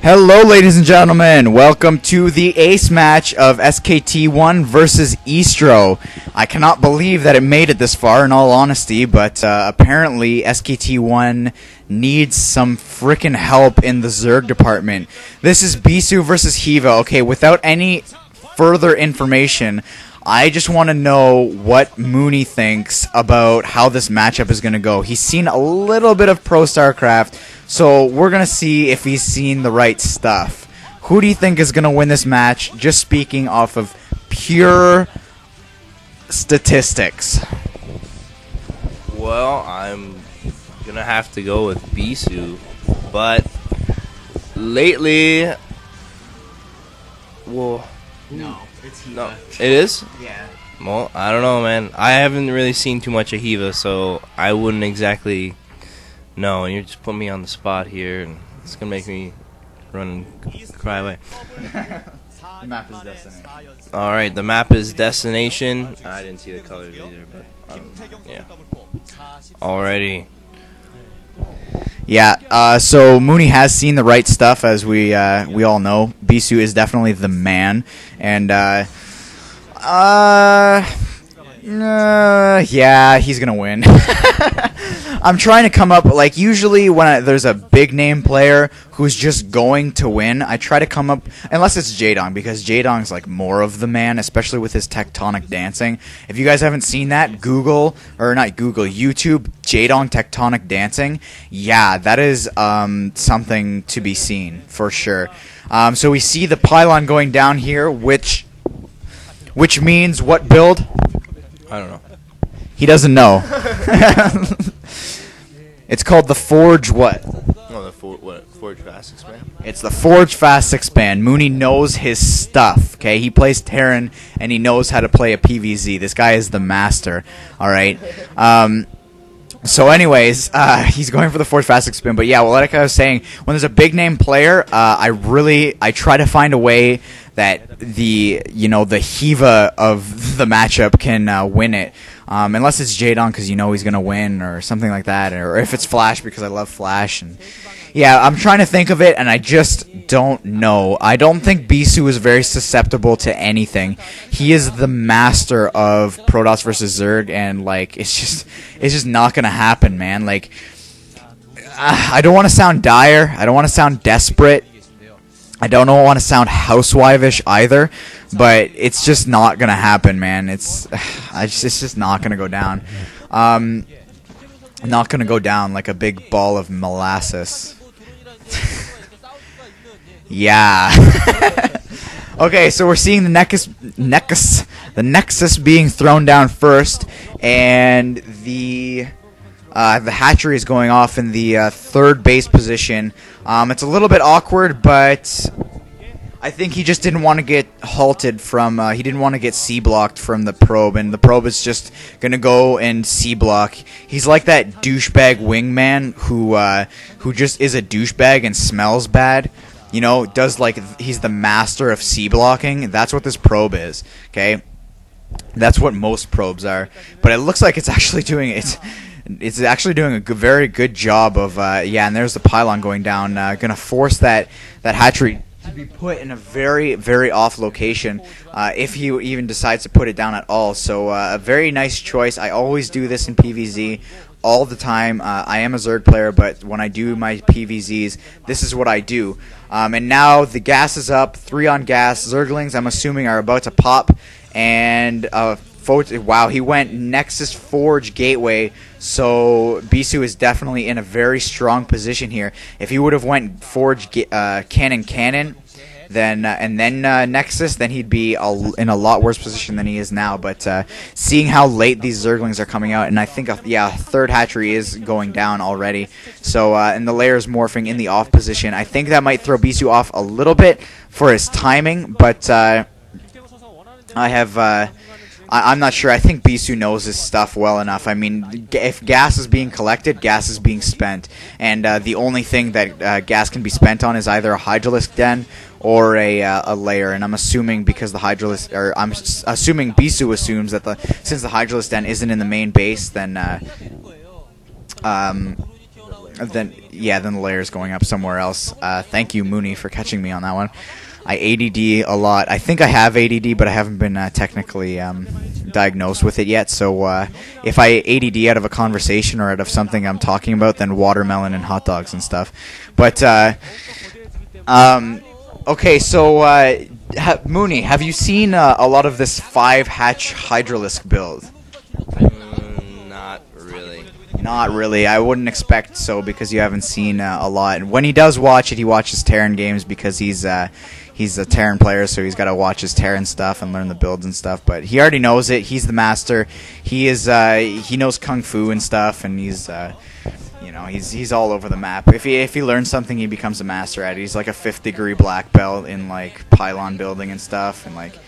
Hello, ladies and gentlemen. Welcome to the ace match of SKT1 versus eSTRO. I cannot believe that it made it this far, in all honesty, but apparently SKT1 needs some frickin' help in the Zerg department. This is Bisu versus Hyvva. Okay, without any further information, I just want to know what Mooney thinks about how this matchup is going to go. He's seen a little bit of Pro StarCraft, so we're going to see if he's seen the right stuff. Who do you think is going to win this match, just speaking off of pure statistics? Well, I'm going to have to go with Bisu, but lately... Well... No, it's Hyvva. No, it is? Yeah. Well, I don't know, man. I haven't really seen too much of Hyvva, so I wouldn't exactly know. And you're just putting me on the spot here, and it's going to make me run and cry away. The map is destination. Alright, the map is destination. I didn't see the colors either, but yeah. Alrighty. Yeah, so Mooney has seen the right stuff, as we all know. Bisu is definitely the man, and yeah, he's gonna win. I'm trying to come up, like, usually when there's a big name player who's just going to win, I try to come up, unless it's Jaedong, because Jaedong's like more of the man, especially with his tectonic dancing. If you guys haven't seen that, YouTube Jaedong tectonic dancing. Yeah, that is something to be seen for sure. So we see the pylon going down here, which means what build? I don't know. He doesn't know. It's called the Forge what? Oh, the Forge Fast Expand? It's the Forge Fast Expand. Mooney knows his stuff, okay? He plays Terran, and he knows how to play a PvZ. This guy is the master, all right? So anyways, he's going for the Forge Fast Expand. But yeah, well, like I was saying, when there's a big-name player, I try to find a way that the Hyvva of the matchup can win it. Unless it's Jaedong, because he's going to win, or something like that, or if it's Flash, because I love Flash. And yeah, I'm trying to think of it, and I just don't know. I don't think Bisu is very susceptible to anything. He is the master of Protoss versus Zerg, and like it's just not gonna happen, man. Like, I don't want to sound dire. I don't want to sound desperate. I don't want to sound housewife-ish either, but it's just not gonna happen, man. It's just not gonna go down. Not gonna go down like a big ball of molasses. Yeah. Okay, so we're seeing the Nexus being thrown down first, and the hatchery is going off in the third base position. It's a little bit awkward, but I think he just didn't want to get halted from, he didn't want to get C-blocked from the probe, and the probe is just going to go and C-block. He's like that douchebag wingman who just is a douchebag and smells bad. You know, he's the master of C-blocking. That's what this probe is, okay? That's what most probes are. But it looks like it's actually doing it. It's actually doing a very good job of, yeah, and there's the pylon going down, going to force that hatchery to be put in a very, very off location, if he even decides to put it down at all. So a very nice choice. I always do this in PvZ all the time. I am a Zerg player, but when I do my PvZs, this is what I do. And now the gas is up, 3 on gas. Zerglings, I'm assuming, are about to pop, and wow, he went Nexus Forge Gateway, so Bisu is definitely in a very strong position here. If he would have went Forge Cannon, then and then Nexus, then he'd be in a lot worse position than he is now. But seeing how late these Zerglings are coming out, and I think, yeah, third hatchery is going down already. So, and the layer is morphing in the off position. I think that might throw Bisu off a little bit for his timing, but I'm not sure. I think Bisu knows his stuff well enough. I mean, if gas is being collected, gas is being spent. And the only thing that gas can be spent on is either a Hydralisk Den or a layer. And I'm assuming because the Hydralisk, or I'm assuming Bisu assumes that since the Hydralisk Den isn't in the main base, then then the layer's going up somewhere else. Thank you, Mooney, for catching me on that one. I ADD a lot. I think I have ADD, but I haven't been technically diagnosed with it yet. So if I ADD out of a conversation or out of something I'm talking about, then watermelon and hot dogs and stuff. But okay, so Mooney, have you seen a lot of this 5-hatch Hydralisk build? Not really. Not really. I wouldn't expect so because you haven't seen a lot. And when he does watch it, he watches Terran games because he's a Terran player, so he's got to watch his Terran stuff and learn the builds and stuff. But he already knows it. He's the master. He knows Kung Fu and stuff, and he's all over the map. If he learns something, he becomes a master at it. He's like a 5th degree black belt in like pylon building and stuff, and like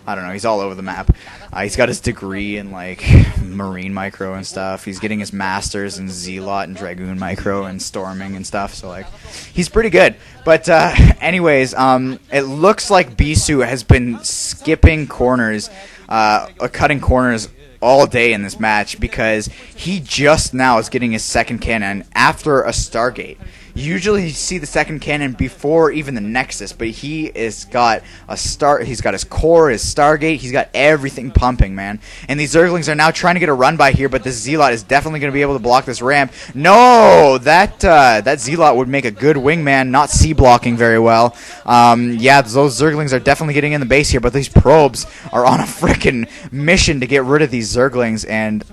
I don't know, he's all over the map. He's got his degree in like marine micro and stuff. He's getting his masters in Zealot and Dragoon micro and storming and stuff. So like, he's pretty good. But anyways, it looks like Bisu has been skipping corners, cutting corners all day in this match because he just now is getting his second cannon after a Stargate. Usually you see the second cannon before even the Nexus, but he has got he's got his core, his Stargate, he's got everything pumping, man. And these Zerglings are now trying to get a run by here, but this Zealot is definitely going to be able to block this ramp. No! That Zealot would make a good wingman, not C-blocking very well. Yeah, those Zerglings are definitely getting in the base here, but these probes are on a frickin' mission to get rid of these Zerglings, and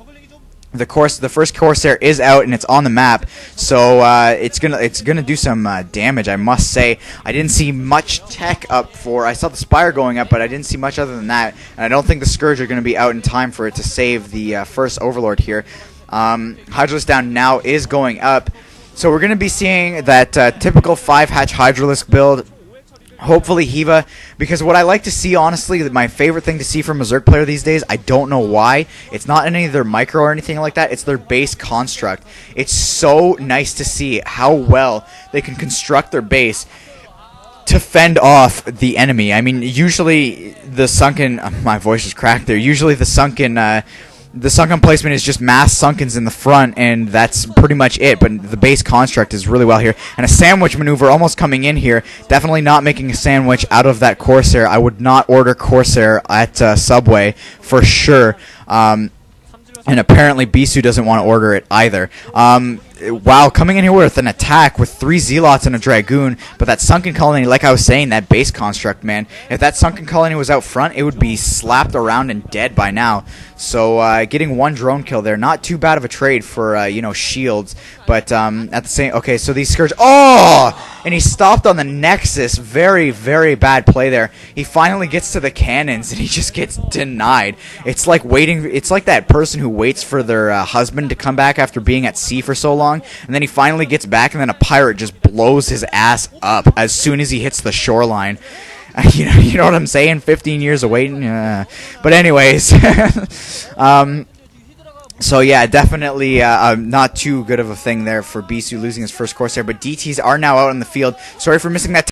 the first Corsair is out and it's on the map, so it's gonna do some damage. I must say, I didn't see much tech up for. I saw the Spire going up, but I didn't see much other than that. And I don't think the Scourge are gonna be out in time for it to save the first Overlord here. Hydralisk down now is going up, so we're gonna be seeing that typical 5-hatch Hydralisk build. Hopefully Hyvva, because what I like to see, honestly, my favorite thing to see from a Zerg player these days, I don't know why, it's not any of their micro or anything like that, it's their base construct. It's so nice to see how well they can construct their base to fend off the enemy. I mean, usually the sunken, my voice is cracked there, usually the sunken placement is just mass sunkens in the front, and that's pretty much it. But the base construct is really well here. And a sandwich maneuver almost coming in here. Definitely not making a sandwich out of that Corsair. I would not order Corsair at Subway for sure. And apparently Bisu doesn't want to order it either. Wow, coming in here with an attack with 3 Zealots and a Dragoon, but that Sunken Colony, like I was saying, that base construct, man, if that Sunken Colony was out front, it would be slapped around and dead by now. So getting 1 drone kill there, not too bad of a trade for, shields, but at the same, okay, so these Scourge, and he stopped on the Nexus, very, very bad play there. He finally gets to the cannons, and he just gets denied. It's like waiting, it's like that person who waits for their husband to come back after being at sea for so long, and then he finally gets back, and then a pirate just blows his ass up as soon as he hits the shoreline. You know what I'm saying? 15 years of waiting. But anyways, so yeah, definitely not too good of a thing there for Bisu losing his first Corsair. But DTs are now out in the field. Sorry for missing that.